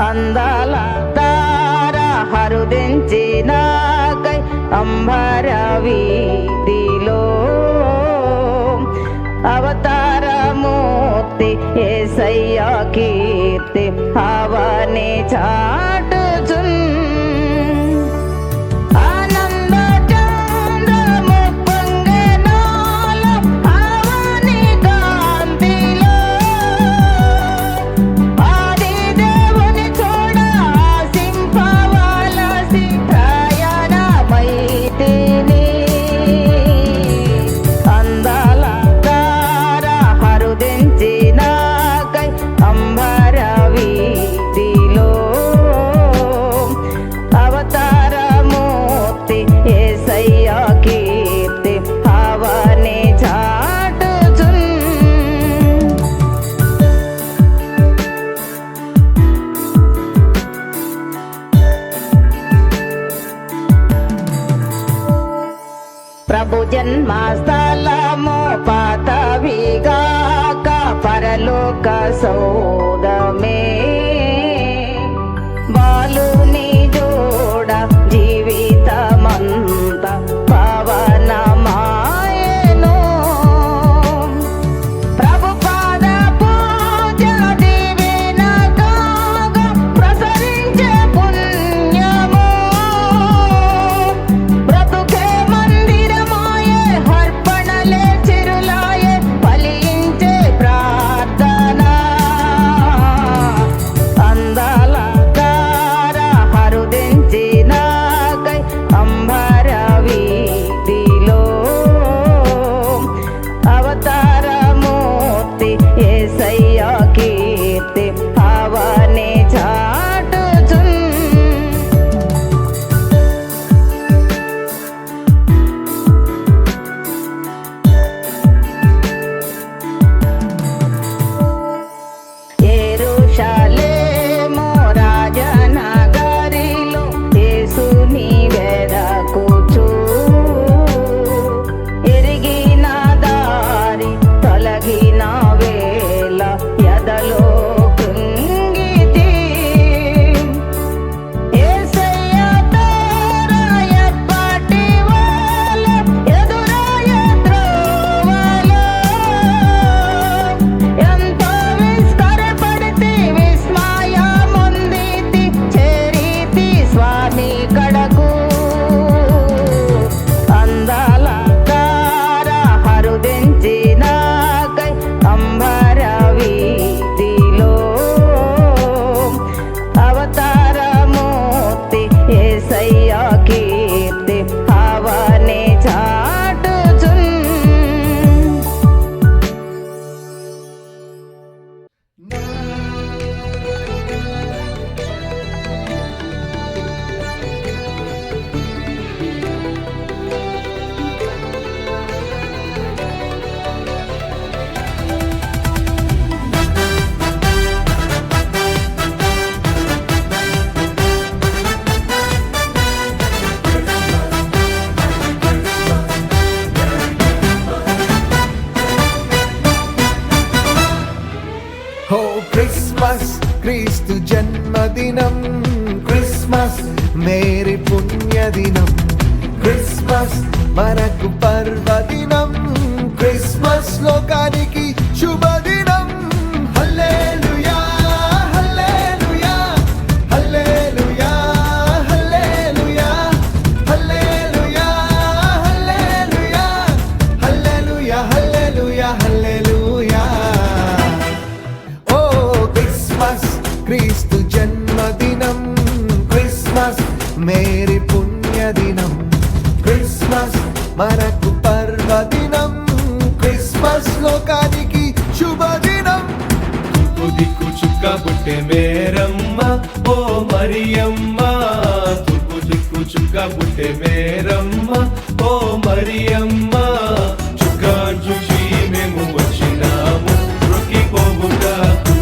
అందాల తార హరుదించినాకై అంబర వీధిలో అవతారమూర్తి యేసయ్య కీర్తి అవని చాటుచున్ ప్రభు జన్మస్థలము పాతవిగాక పరలోక సౌదమే బాలుని జోడ జీవితమంత పవనమాయెను ప్రభు పాద పూజ దీవెన కాగా ప్రసరించే పుణ్యము బ్రతుకే క్రిస్మస్ క్రీస్తు జన్మదినం క్రిస్మస్ మేరీ పుణ్యదినం క్రిస్మస్ మనకు పర్వదినం క్రిస్మస్ లోకానికి శుభదినం హల్లెలూయా హల్లెలూయా హల్లెలూయా హల్లెలూయా హల్లెలూయా హల్లెలూయా హల్లెలూయా హల్లెలూయా హల్లెలూయా క్రీస్తు జన్మదినం క్రిస్మస్ మేరీ పుణ్యదినం క్రిస్మస్ మనకు పర్వదినం క్రిస్మస్ లోకానికి శుభదినం తూర్పు దిక్కు చుక్క పుట్టే మేరమ్మ ఓ మరియమ్మ తూర్పు దిక్కు చుక్క పుట్టే మేరమ్మ ఓ మరియమ్మ చుక్క చూసి మేము వచ్చినాము రొక్కిపోవుటకు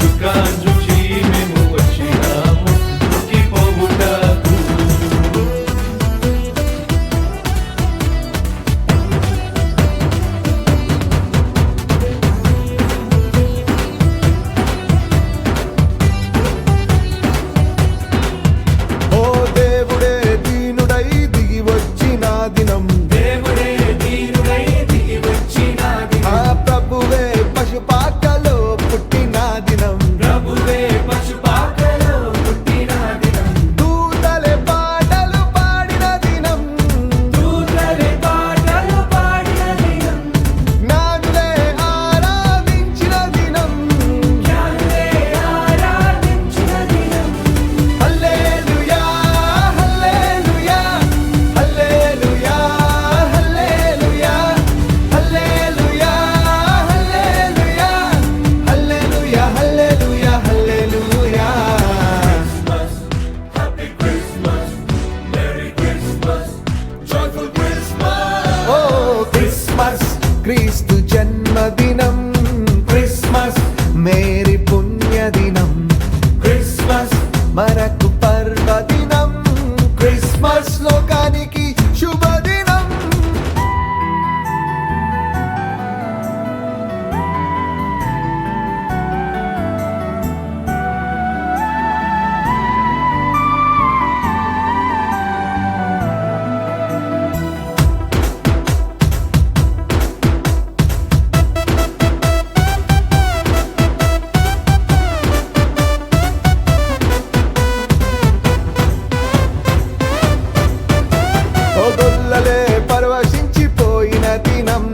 చుక్క చూసి మేము వచ్చినాము రొక్కిపోవుటకు దినం, దేవుడే దీనుడై దిగి వచ్చిన దినం, ఆ ప్రభువే పశుపాకలో పుట్టిన దినం, ప్రభువే పశుపాకలో పుట్టిన దినం, దూతలే పాటలు పాడిన దినం, దూతలే పాటలు పాడిన దినం, జ్ఞానులే ఆరాధించిన దినం. జ్ఞానులే ఆరాధించిన దినం. హల్లెలూయా హల్లెలూయా హల్లెలూయా హల్లెలూయా హల్లెలూయా హల్లెలూయా హల్లెలూయా హల్లెలూయా హల్లెలూయా. Happy Christmas, Merry Christmas, Joyful Christmas. ఓ క్రిస్మస్ క్రీస్తు జన్మదినం, క్రిస్మస్ మేరీ పుణ్యదినం, క్రిస్మస్ మనకు పర్వదినం, క్రిస్మస్ లోకానికి శుభదినం. ఓ గొల్లలే పరవశించిపోయిన దినం,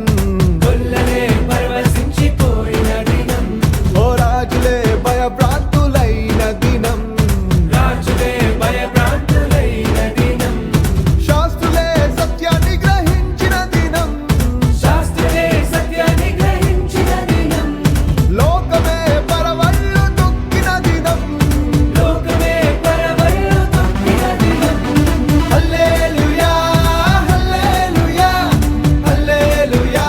గొల్లలే పరవశించిపోయిన దినం, ఓ రాజులే భయభ్రాంతులైన దినం, రాజులే భయభ్రాంతులైన దినం, శాస్త్రులే సత్యాన్ని గ్రహించిన దినం, శాస్త్రులే సత్యాన్ని గ్రహించిన దినం, లోకమే పరవళ్ళు తొక్కిన దినం. లోకమే పరవళ్ళు తొక్కిన దినం. హల్లెలూయా హల్లెలూయా హల్లెలూయా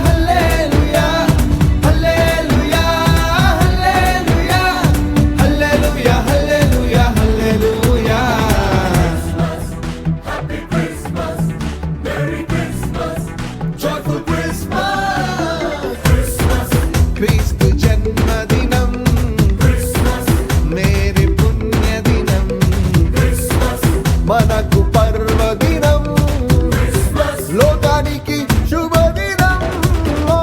హల్లెలూయా హల్లెలూయా హల్లెలూయా హల్లెలూయా హల్లెలూయా హల్లెలూయా. Happy Christmas, Merry Christmas, Joyful Christmas. Christmas, క్రీస్తు జన్మదినం, Christmas, మేరీ పుణ్యదినం, Christmas, మనకు పర్వదినం, Christmas. లోకానికి శుభదినం. ఓ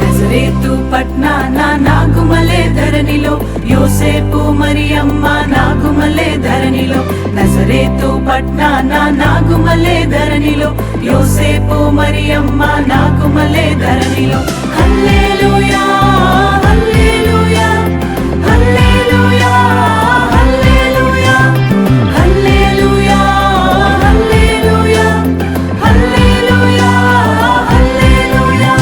నజరేతు పట్నాన నాగుమలే ధరణిలో యోసేపు మరియమ్మ నాగుమలే ధరణిలో, నజరేతు పట్నాన నాగుమలే ధరణిలో యోసేపు మరియమ్మ నాగుమలే ధరణిలో. హల్లెలూయా హల్లెలూయా హల్లెలూయా హల్లెలూయా హల్లెలూయా హల్లెలూయా హల్లెలూయా హల్లెలూయా.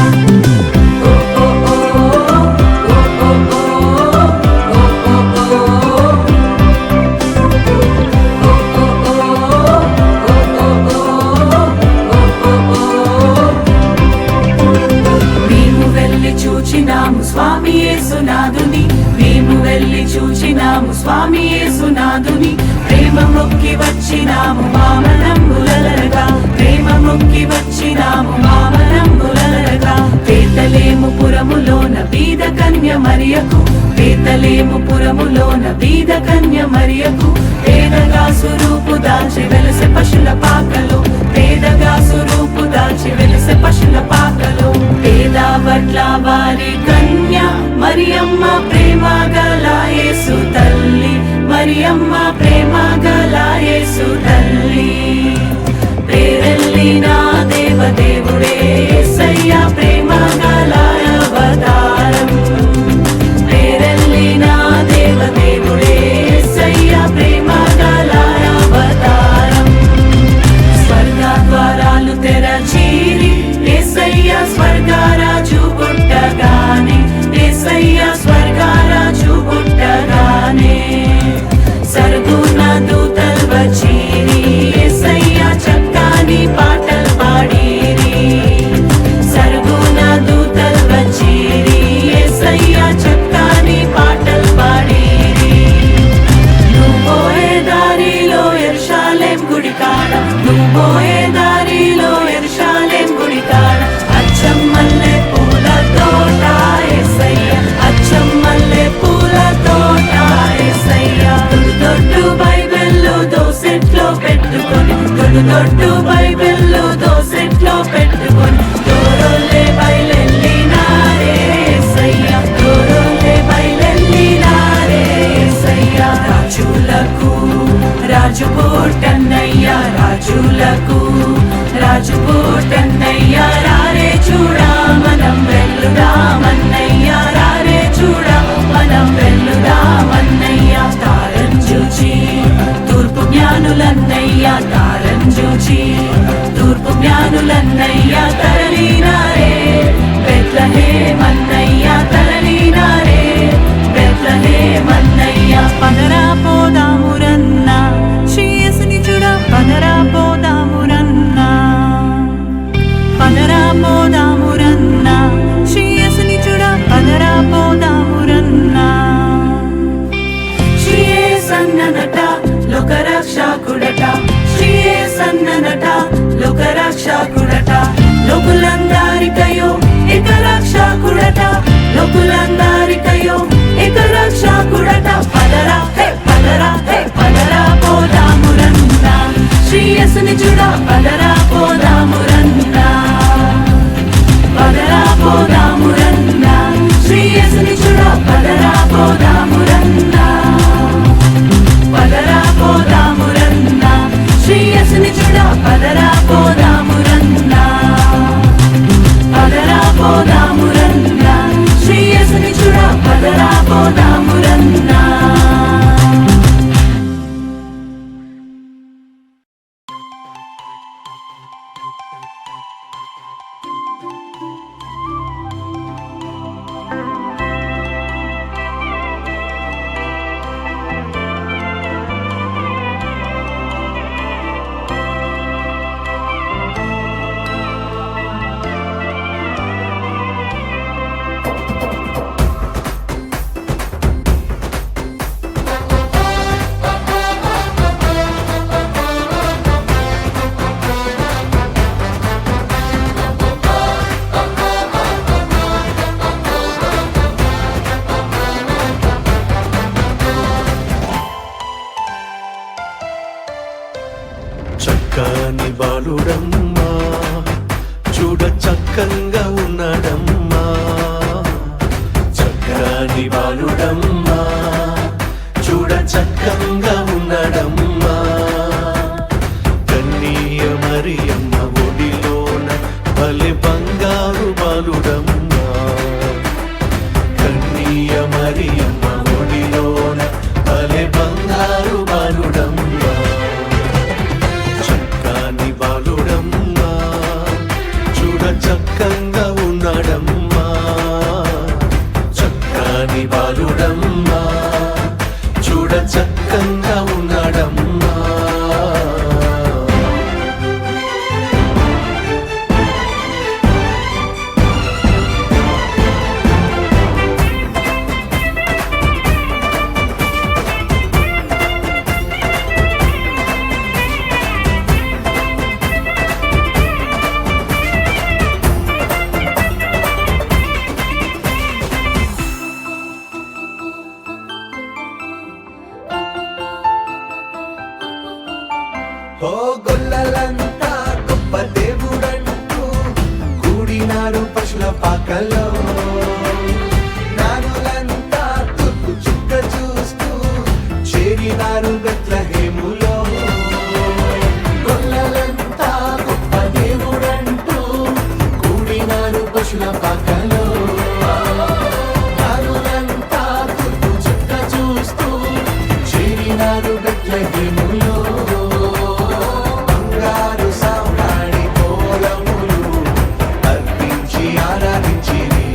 మేము వెళ్ళి చూచినాము స్వామి యేసునాథుని, మేము వెళ్ళి చూచినాము స్వామి యేసునాథుని, ప్రేమ మొక్కి వచ్చినాము మామనంబులరగా, ప్రేమ మొక్కి వచ్చినాము మామనంబులరగా. పేతలేము పురములోన బీద కన్య మరియకు, పేతలేము పురములోన బీద కన్య మరియకు, పేదగా సురూపు దాచి వెలసె పశుల పాకలో, పేదగా సురూపు దాచి వెలసె పశుల పాకలో. పేద వడ్ల వారి కన్య మరియమ్మ ప్రేమ గల యేసు తల్లి, మరియమ్మ ప్రేమ గల యేసు తల్లి. పేరెల్లిన దేవదేవుడే యేసయ్య ప్రేమ గల అవతారం, పేరెల్లిన దేవదేవుడే యేసయ్య ప్రేమ గల అవతారం. స్వర్గ ద్వారాలు తెరచీరి యేసయ్య స్వర్గరాజు పుట్టగానే, యేసయ్య స్వర్గరాజు పుట్టగానే, సర్గుణ దూతల్ వచ్చీరి గుడి కాడ నువ్వు పోయే దారిలో యెరూషలేం గుడి కాడ అచ్చం మల్లె పూల తోట యేసయ్య అచ్చం మల్లె పూల తోట యేసయ్య దొడ్డు బైబిల్లో దోసెట్లో పెట్టుకొని దొడ్డు బైబిల్లో దోసెట్లో పెట్టుకొని దూరోలే బయలెల్లినారే యేసయ్య దూరోలే బయలెల్లినారే యేసయ్య రాజులకు రాజు పుట్టన్నయ్య రాజులకు రాజు పుట్టన్నయ్య రారే చూడా మనం వెల్లుదామన్నయ్య రారే చూడా మనం వెల్లుదామన్నయ్య తారం చూచి తూర్పు జ్ఞానులన్నయ్య తారం చూచి తూర్పు జ్ఞానులన్నయ్య తరలినారే బెత్లెహేమన్నయ్య తరలినారే బెత్లెహేమన్నయ్య పదరా పోదామురన్నా శ్రీయేసుని చూడ పదరా పోదామురన్నా పదరా పోదామురన్నా శ్రీయేసుని చూడ పదరా పోదామురన్నా శ్రీయేసన్ననట లోకరక్షకుడట శ్రీయేసన్ననట లోకరక్షకుడట లోకులందరికయో ఏక రక్షకుడట లోకులందరికయో ఏక రక్షకుడట పదరా హే పదరా హే పదరా పోదామురన్నా శ్రీయేసుని చూడ పదరా పోదామురన్నా పదరా పోదామురన్నా శ్రీయేసుని చూడ పదరా పోదామురన్నా పదరా పోదామురన్నా శ్రీయేసుని చూడ పదరా పోదామురన్నా పదరా పోదామురన్నా శ్రీయేసుని చూడ పదరా పోదామురన్నా చక్కని బాలుడమ్మా చూడ చక్కంగా ఉన్నాడమ్మా చక్కని బాలుడమ్మా చూడ చక్కంగా ఉన్నాడమ్మా కన్నీయ మరియమ్మ ఒడిలోన భలే బంగారు బాలుడమ్మా కన్నీయ మరియమ్మ ఒడిలోన భలే బంగారు బాలుడమ్మా చక్కని బాలుడమ్మా చూడ చక్కంగా ఉన్నాడమ్మా చక్కని బాలుడమ్మా చూడ చక్కంగా ఉన్నాడమ్మా ఓ గొల్లలంతా గొప్ప దేవుడంటూ కూడినారు పశుల పాకలో నానులంతా తూర్పు చుక్క చూస్తూ చేరినారు బెత్లెహేములో గొల్లలంతా గొప్ప దేవుడంటూ కూడినారు పశుల పాకలో నానులంతా తూర్పు చుక్క చూస్తూ చేరినారు బెత్లెహేములో బంగారు సామ్రాణి కోలములు అర్పించి ఆరాధించిరి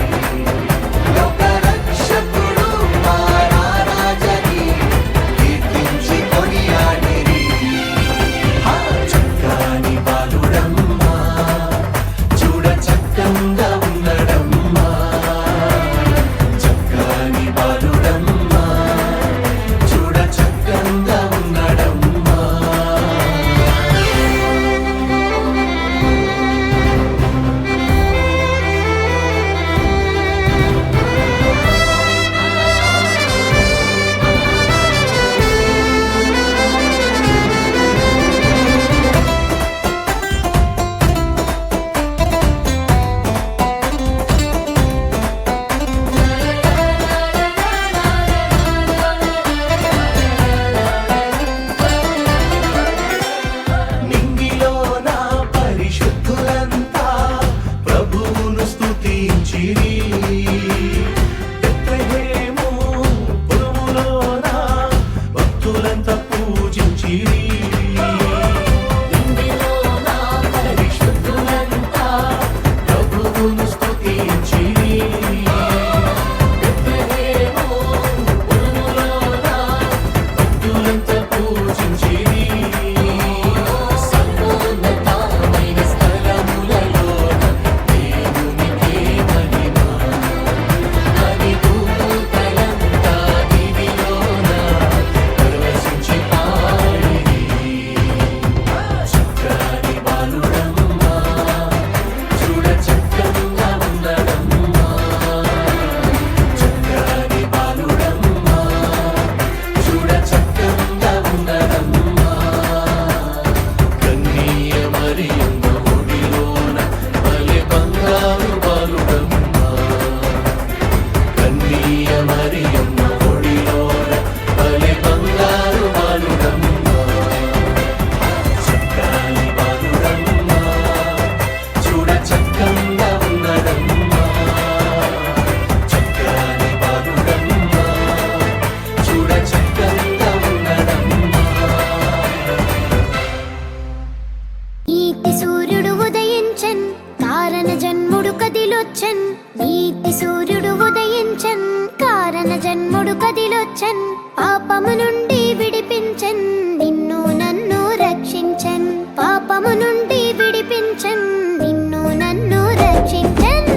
కదిలొచ్చన్ నీతి సూర్యుడు ఉదయించన్ కారణ జన్ముడు కదిలొచ్చన్ పాపము నుండి విడిపించన్ నిన్ను నన్ను రక్షించన్ పాపము నుండి విడిపించన్ నిన్ను నన్ను రక్షించన్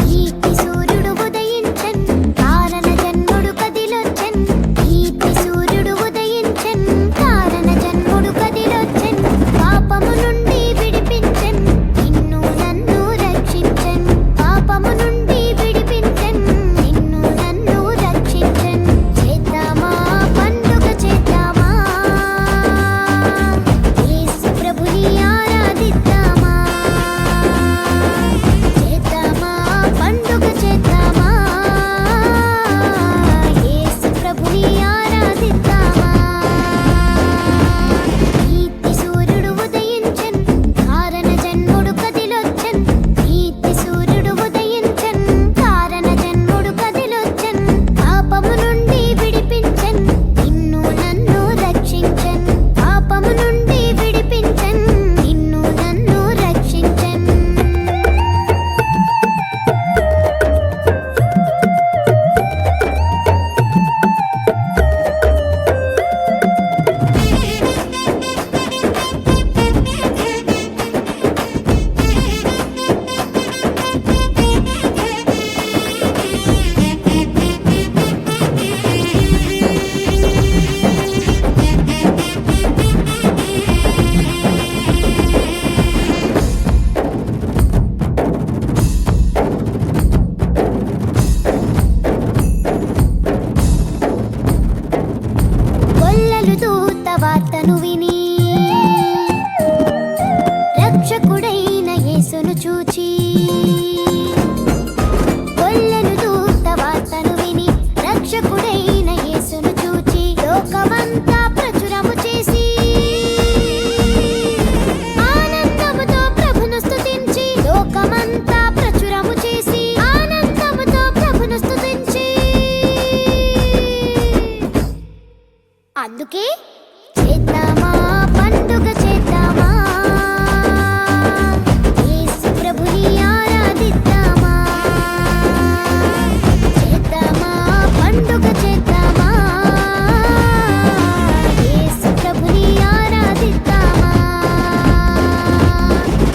నీతి సూర్యుడు ఉదయించన్ కారణ జన్ముడు కదిలొచ్చన్ నీతి సూర్యుడు ఉదయించన్ కారణ జన్ముడు కదిలొచ్చన్ పాపము నుండి విడిపించన్ నిన్ను నన్ను రక్షించన్ పాపము నుండి విడిపించన్ నిన్ను నన్ను రక్షించన్ చేద్దామా పండుగ చేద్దామా యేసు ప్రభుని ఆరాధిద్దామా చేద్దామా పండుగ చేద్దామా యేసు ప్రభుని ఆరాధిద్దామా నీతి సూర్యుడు ఉదయించన్ కారణ జన్ముడు కదిలొచ్చన్ నీతి సూర్యుడు ఉదయించన్ కారణ జన్ముడు కదిలొచ్చన్ పాపము నుండి విడిపించన్ నిన్ను నన్ను రక్షించన్ పాపము నుండి విడిపించన్ నిన్ను నన్ను రక్షించన్ గొల్లలు దూత వార్తను విని రక్షకుడైన యేసును చూచి గొల్లలు దూత వార్తను విని రక్షకుడైన యేసును చూచి లోకమంతా ప్రచురము చేసి ఆనందముతో ప్రభును స్తుతించి లోకమంతా ప్రచురము చేసి ఆనందముతో ప్రభును స్తుతించి అందుకే చేద్దామా పండుగ చేద్దామా యేసు ప్రభుని ఆరాధిద్దామా చేద్దామా పండుగ చేద్దామా యేసు ప్రభుని ఆరాధిద్దామా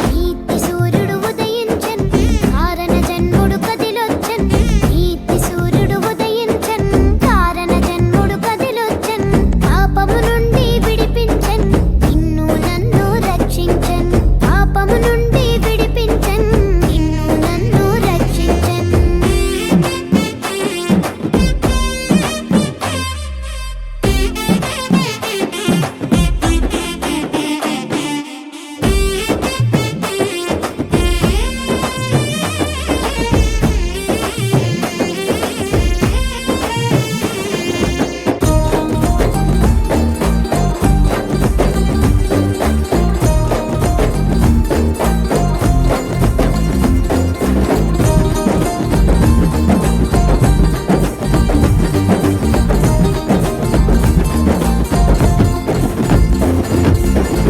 నీతి సూర్యుడు ఉదయించన్ కారణ జన్ముడు కదిలొచ్చన్ నీతి సూర్యుడు ఉదయించన్ కారణ జన్ముడు కదిలొచ్చన్ పాపము నుండి విడిపించన్ నిన్ను నన్ను రక్షించన్ పాపము నుండి విడిపించన్ నిన్ను నన్ను రక్షించన్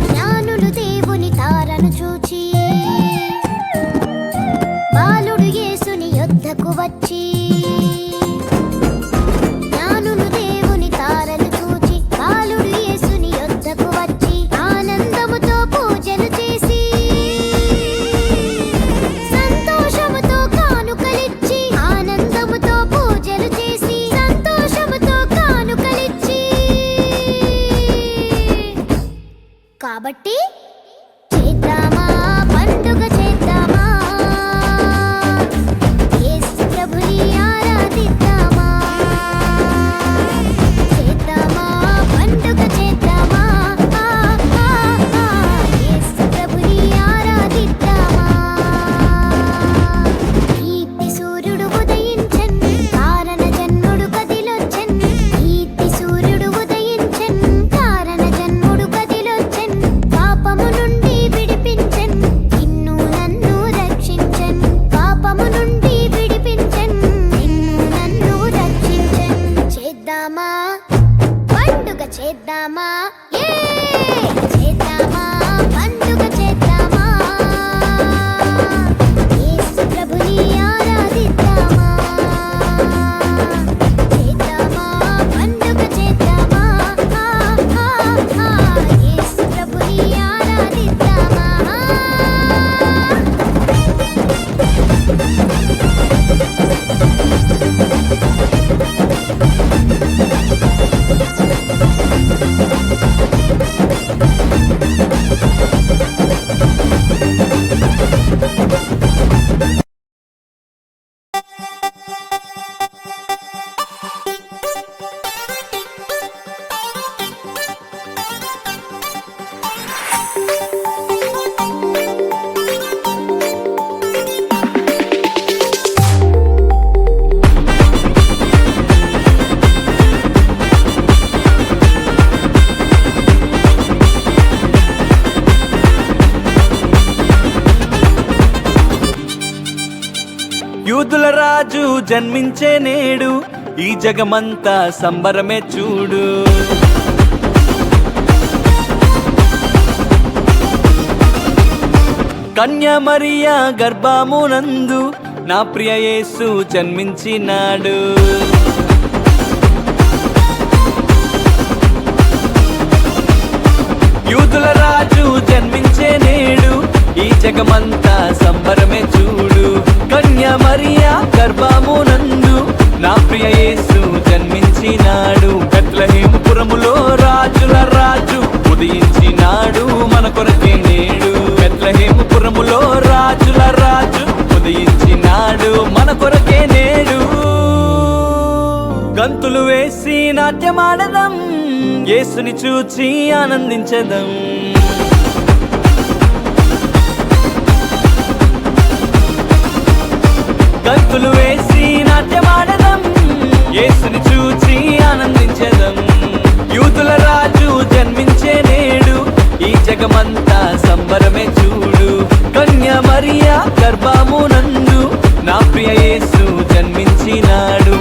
జ్ఞానులు దేవుని తారను చూచి బాలుడు యేసుని యొద్దకు వచ్చి జ్ఞానులు దేవుని తారను చూచి బాలుడు యేసుని యొద్దకు వచ్చి ఆనందముతో పూజలు చేసి సంతోషముతో కానుకలిచ్చి ఆనందముతో పూజలు చేసి సంతోషముతో కానుకలిచ్చి కాబట్టి చేద్దామా పండుగ చేద్దామా యేసు ప్రభుని ఆరాధిద్దామా చేద్దామా పండుగ చేద్దామా యేసు ప్రభుని ఆరాధిద్దామా నీతి సూర్యుడు ఉదయించన్ కారణ జన్ముడు కదిలొచ్చన్ నీతి సూర్యుడు ఉదయించన్ కారణ జన్ముడు కదిలొచ్చన్ పాప యూదుల రాజు జన్మించే నేడు ఈ జగమంతా సంబరమే చూడు. కన్య మరియా గర్భమునందు నా ప్రియ యేసు జన్మించినాడు. యూదుల రాజు జన్మించే నేడు ఈ జగమంతా సంబరమే చూడు. కన్య మరియా గర్భమునందు నా ప్రియ యేసు జన్మించినాడు. బెత్లెహేముపురములో రాజుల రాజు ఉదయించినాడు మన కొరకే నేడు. బెత్లెహేముపురములో రాజుల రాజు ఉదయించినాడు మన కొరకే నేడు. గంతులు వేసి నాట్యమాడదాం, యేసుని చూచి ఆనందించదాం. గంతులు వేసి నాట్యమాడదాం, యేసుని చూచి ఆనందించదాం. యూదుల రాజు జన్మించే నేడు ఈ జగమంతా సంబరమే చూడు. కన్య మరియా గర్భమునందు నా ప్రియ యేసు జన్మించినాడు.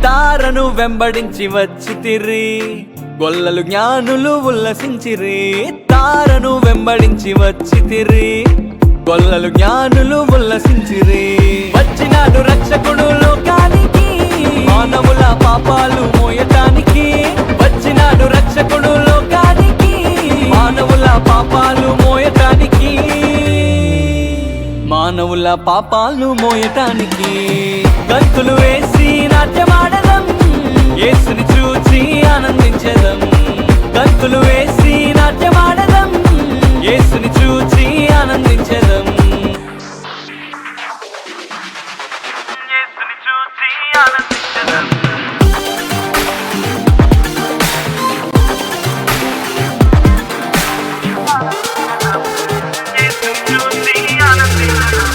తారను వెంబడించి వచ్చితిరి, గొల్లలు జ్ఞానులు ఉల్లసించిరి. తారను వెంబడించి వచ్చితిరి, గొల్లలు జ్ఞానులు ఉల్లసించిరి. వచ్చినాడు రక్షకుడు లోకానికి, మానవుల పాపాలు మోయటానికి. వచ్చినాడు రక్షకుడు లోకానికి, మానవుల పాపాలు మోయటానికి. మానవుల పాపాలు మోయటానికి. గంతులు వేసి నాట్యమాడదాం, యేసుని చూచి ఆనందించదాం. గంతులు వేసి నాట్యమాడదాం, యేసుని చూచి ఆనందించదాం. యేసుని చూచి ఆనందించదాం. యేసుని చూచి ఆనందించదాం.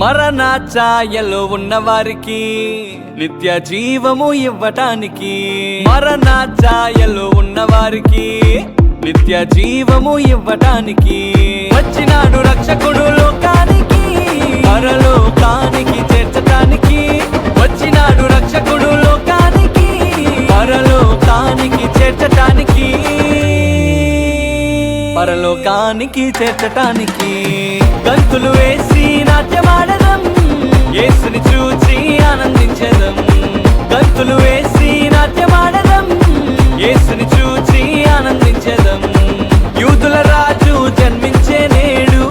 మరణ ఛాయలో ఉన్నవారికి నిత్య జీవము ఇవ్వటానికి. మరణ ఛాయలో ఉన్నవారికి నిత్య జీవము ఇవ్వటానికి. వచ్చినాడు రక్షకుడు లోకానికి, పరలోకానికి చేర్చటానికి. వచ్చినాడు రక్షకుడు లోకానికి, పరలోకానికి చేర్చటానికి. పరలోకానికి చేర్చటానికి. గంతులు వేసి నాట్యమాడదాం, యేసుని చూచి ఆనందించదాం. గంతులు వేసి నాట్యమాడదాం, యేసుని చూచి ఆనందించదాం. యూదుల రాజు జన్మించే నేడు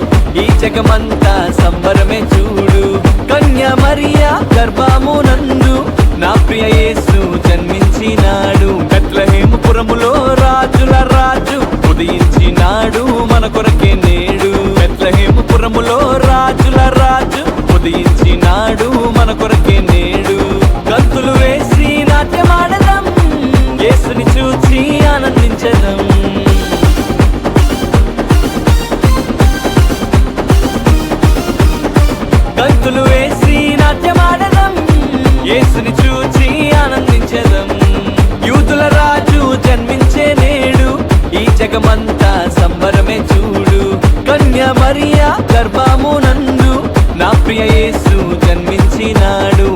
ఈ జగమంతా సంబరమే చూడు. కన్య మరియా గర్భమునందు నా ప్రియ యేసు జన్మించినాడు. బెత్లెహేముపురములో రాజుల రాజు ఉదయించినాడు మన కొరకే నేడు. బెత్లెహేముపురములో రాజుల రాజు ఉదయించినాడు మన కొరకే నేడు. గంతులు వేసి నాట్యమాడదాం, యేసుని చూచి ఆనందించదాం. జన్మించినాడు.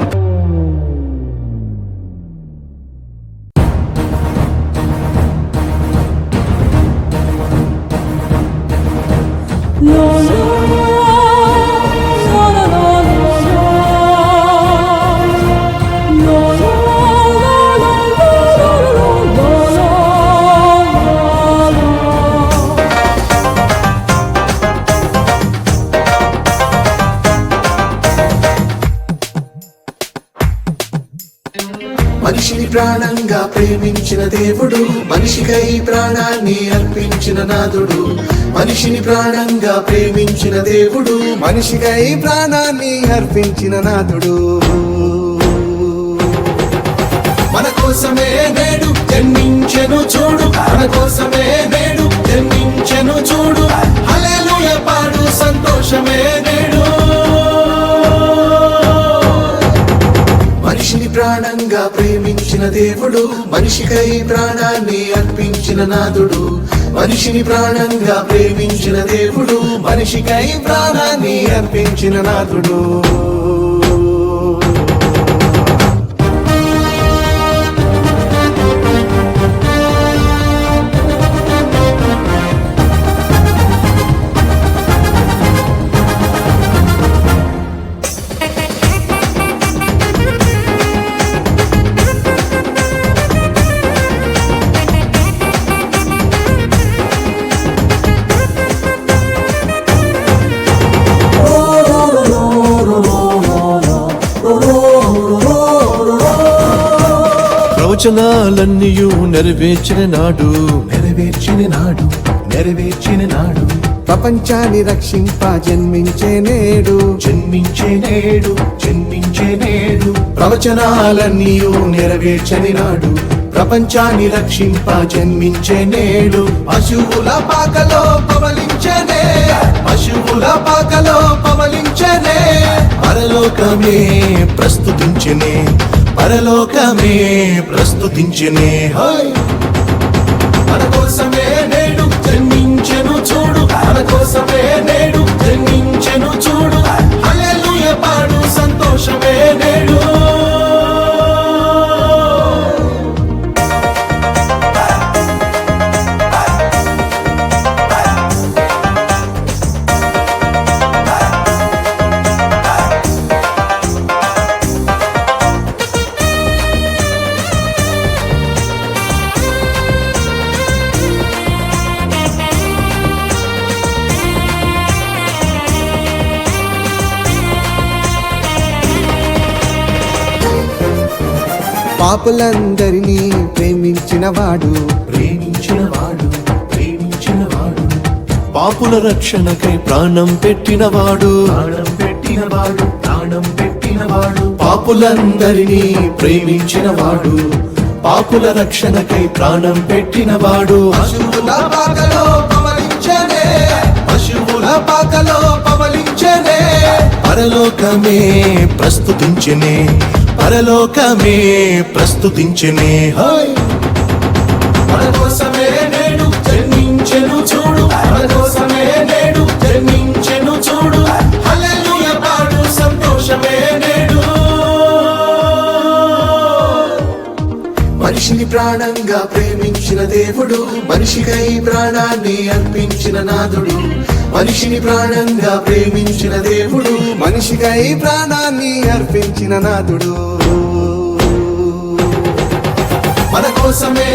మనిషిని ప్రాణంగా ప్రేమించిన దేవుడు, మనిషికై ప్రాణాన్ని అర్పించిన నాథుడు. మనిషిని ప్రాణంగా ప్రేమించిన దేవుడు, మనిషికై ప్రాణాన్ని అర్పించిన నాథుడు. మన కోసమే నేడు జన్మించెను చూడు, మన కోసమే నేడు జన్మించెను చూడు. హల్లెలూయా పాడు, సంతోషమే నేడు. మనిషిని ప్రాణంగా ప్రేమించిన దేవుడు, మనిషికై ప్రాణాన్ని అర్పించిన నాథుడు. మనిషిని ప్రాణంగా ప్రేమించిన దేవుడు, మనిషికై ప్రాణాన్ని అర్పించిన నాథుడు. ప్రవచనాలన్నీయు నెరవేర్చిన నాడు, నెరవేర్చిన నాడు, నెరవేర్చిన నాడు. ప్రపంచాన్ని రక్షింప జన్మించే నేడు, జన్మించే నేడు, జన్మించే నేడు. ప్రవచనాలన్నీయు నెరవేర్చని నాడు, ప్రపంచాన్ని రక్షింప జన్మించే నేడు. పశువుల పాకలో పవలించనే, పశువుల పాకలో పవలించనే. పరలోకమే ప్రస్తుతించనే, పరలోకమే ప్రస్తుతించనే. హోయ్! మన కోసమే నేడు జన్మించెను చూడు, మన కోసమే నేడు జన్మించెను చూడు. హల్లెలూయా పాడు, సంతోషమే నేడు. పాపులందరినీ ప్రేమించిన వాడు, ప్రేమించిన వాడు, ప్రేమించిన వాడు. పాపుల రక్షణకై ప్రాణం పెట్టినవాడు, ప్రాణం పెట్టినవాడు, ప్రాణం పెట్టినవాడు. పాపులందరినీ ప్రేమించిన వాడు, పాపుల రక్షణకై ప్రాణం పెట్టినవాడు. పశువుల పాకలో పవలించనే, పశువుల పాకలో పవలించనే. పరలోకమే ప్రస్తుతించనే, పరలోకమే ప్రస్తుతించనే. హోయ్! మన కోసమే నేడు జన్మించెను చూడు, మన కోసమే నేడు జన్మించెను చూడు. హల్లెలూయా పాడు, సంతోషమే నేడు. మనిషిని ప్రాణంగా ప్రేమించిన దేవుడు, మనిషికై ప్రాణాన్ని అర్పించిన నాథుడు. మనిషిని ప్రాణంగా ప్రేమించిన దేవుడు, మనిషికై ప్రాణాన్ని అర్పించిన నాథుడు. మన కోసమే